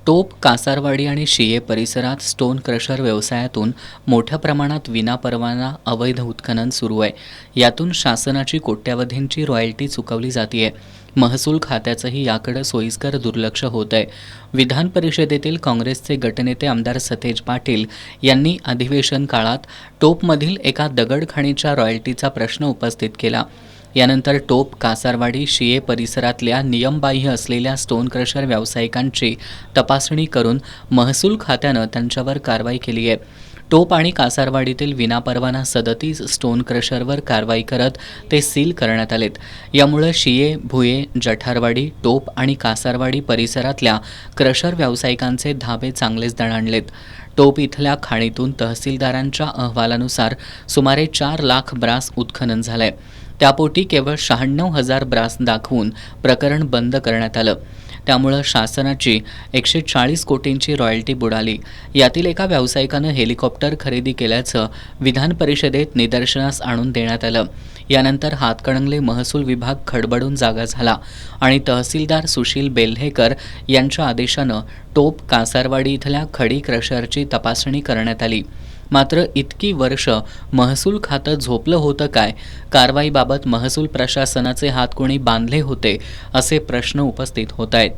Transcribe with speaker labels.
Speaker 1: टोप, कासारवाडी आणि शिये परिसरात स्टोन क्रशर व्यवसायातून मोठ्या प्रमाणात विनापरवाना अवैध उत्खनन सुरू आहे. यातून शासनाची कोट्यवधींची रॉयल्टी चुकवली जाते. महसूल खात्याचंही याकडे सोयीस्कर दुर्लक्ष होत आहे. विधान परिषदेतील काँग्रेसचे गटनेते आमदार सतेज पाटील यांनी अधिवेशन काळात टोपमधील एका दगडखाणीच्या रॉयल्टीचा प्रश्न उपस्थित केला. यानंतर टोप, कासारवाडी, शिये परिसरातल्या नियमबाह्य असलेल्या स्टोन क्रशर व्यावसायिकांची तपासणी करून महसूल खात्यानं त्यांच्यावर कारवाई केली आहे. टोप आणि कासारवाडीतील विनापरवाना 37 स्टोन क्रशरवर कारवाई करत ते सील करण्यात आलेत. यामुळे शिये, भुये, जठारवाडी, टोप आणि कासारवाडी परिसरातल्या क्रशर व्यावसायिकांचे धाबे चांगलेच दणाणलेत. टोप इथल्या खाणीतून तहसीलदारांच्या अहवालानुसार सुमारे 4 लाख ब्रास उत्खनन झालंय. त्यापोटी केवळ 96,000 ब्रास दाखवून प्रकरण बंद करण्यात आलं. त्यामुळं शासनाची 140 कोटींची रॉयल्टी बुडाली. यातील एका व्यावसायिकानं हेलिकॉप्टर खरेदी केल्याचं विधान परिषदेत निदर्शनास आणून देण्यात आलं. यानंतर हातकणंगले महसूल विभाग खडबडून जागा झाला आणि तहसीलदार सुशील बेल्हेकर यांच्या आदेशानं टोप, कासारवाडी इथल्या खडी क्रशरची तपासणी करण्यात आली. मात्र इतकी वर्ष महसूल खातं झोपलं होतं काय? कारवाईबाबत महसूल प्रशासनाचे हात कोणी बांधले होते, असे प्रश्न उपस्थित होत आहेत.